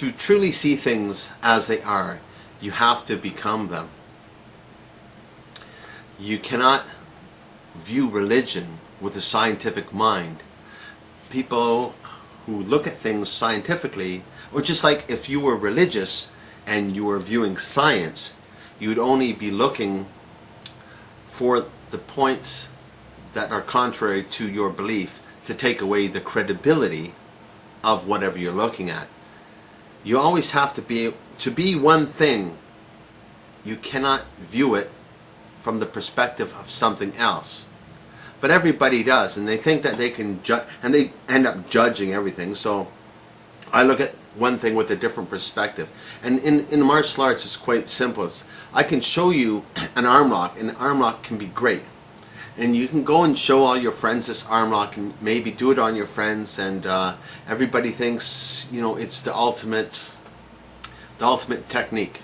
To truly see things as they are, you have to become them. You cannot view religion with a scientific mind. People who look at things scientifically, or just like if you were religious and you were viewing science, you would only be looking for the points that are contrary to your belief to take away the credibility of whatever you're looking at. You always have to be one thing. You cannot view it from the perspective of something else. But everybody does, and they think that they can judge, and they end up judging everything. So I look at one thing with a different perspective. And in martial arts, it's quite simple. I can show you an arm lock, and the arm lock can be great. And you can go and show all your friends this arm lock, and maybe do it on your friends, and everybody thinks, you know, it's the ultimate technique.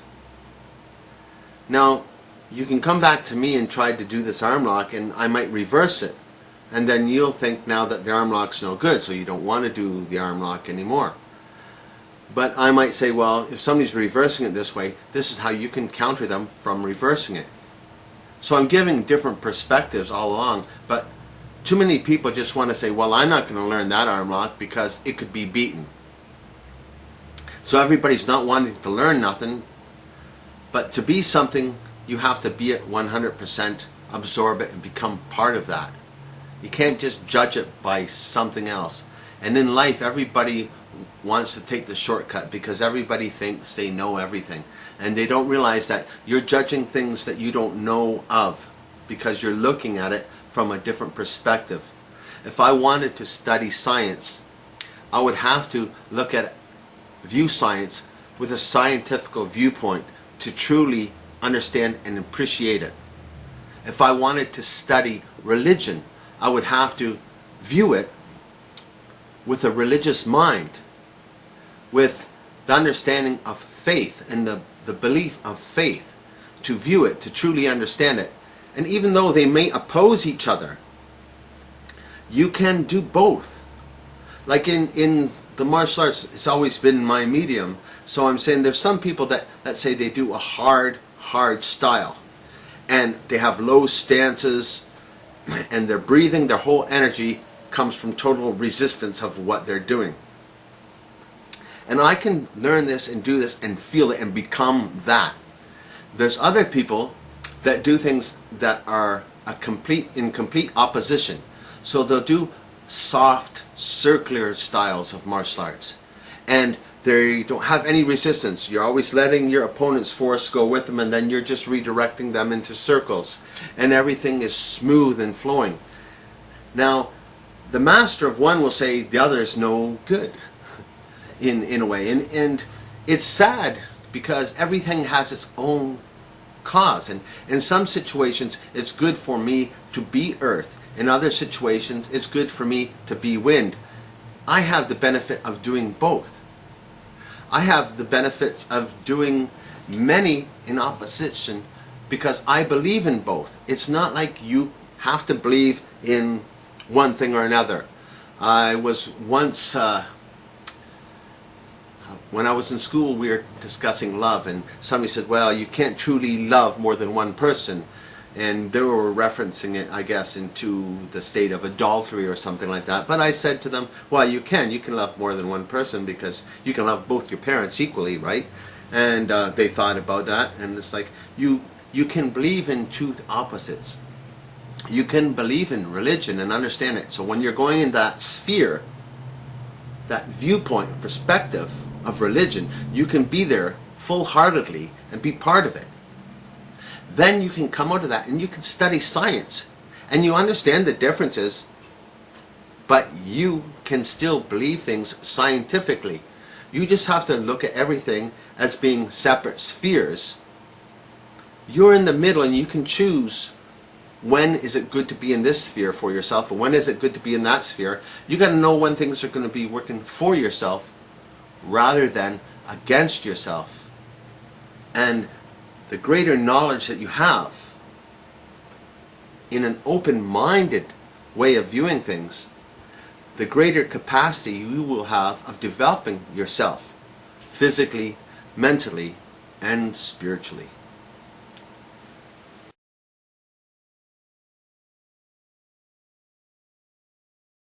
Now, you can come back to me and try to do this arm lock, and I might reverse it, and then you'll think now that the arm lock's no good, so you don't want to do the arm lock anymore. But I might say, well, if somebody's reversing it this way, this is how you can counter them from reversing it. So I'm giving different perspectives all along, but too many people just want to say, well, I'm not going to learn that arm lock because it could be beaten. So everybody's not wanting to learn nothing, but to be something, you have to be it 100%, absorb it, and become part of that. You can't just judge it by something else. And in life, everybody wants to take the shortcut because everybody thinks they know everything. And they don't realize that you're judging things that you don't know of because you're looking at it from a different perspective. If I wanted to study science, I would have to view science with a scientific viewpoint to truly understand and appreciate it. If I wanted to study religion, I would have to view it with a religious mind, with the understanding of faith and the belief of faith, to view it, to truly understand it. And even though they may oppose each other, you can do both. Like in the martial arts, it's always been my medium. So I'm saying there's some people that say they do a hard style, and they have low stances, and their breathing, their whole energy comes from total resistance of what they're doing. And I can learn this and do this and feel it and become that. There's other people that do things that are in complete opposition. So they'll do soft, circular styles of martial arts. And they don't have any resistance. You're always letting your opponent's force go with them, and then you're just redirecting them into circles. And everything is smooth and flowing. Now, the master of one will say the other is no good, in a way. And it's sad because everything has its own cause. And in some situations, it's good for me to be earth. In other situations, it's good for me to be wind. I have the benefit of doing both. I have the benefits of doing many in opposition because I believe in both. It's not like you have to believe in one thing or another. I was once, when I was in school, we were discussing love, and somebody said, well, you can't truly love more than one person. And they were referencing it, I guess, into the state of adultery or something like that. But I said to them, well, you can love more than one person because you can love both your parents equally, right? And they thought about that, and it's like, you can believe in truth opposites. You can believe in religion and understand it. So when you're going in that sphere, that viewpoint, perspective of religion, you can be there full-heartedly and be part of it. Then you can come out of that and you can study science and you understand the differences, but you can still believe things scientifically. You just have to look at everything as being separate spheres. You're in the middle and you can choose when is it good to be in this sphere for yourself and when is it good to be in that sphere. You got to know when things are going to be working for yourself rather than against yourself. And the greater knowledge that you have in an open-minded way of viewing things, the greater capacity you will have of developing yourself physically, mentally, and spiritually.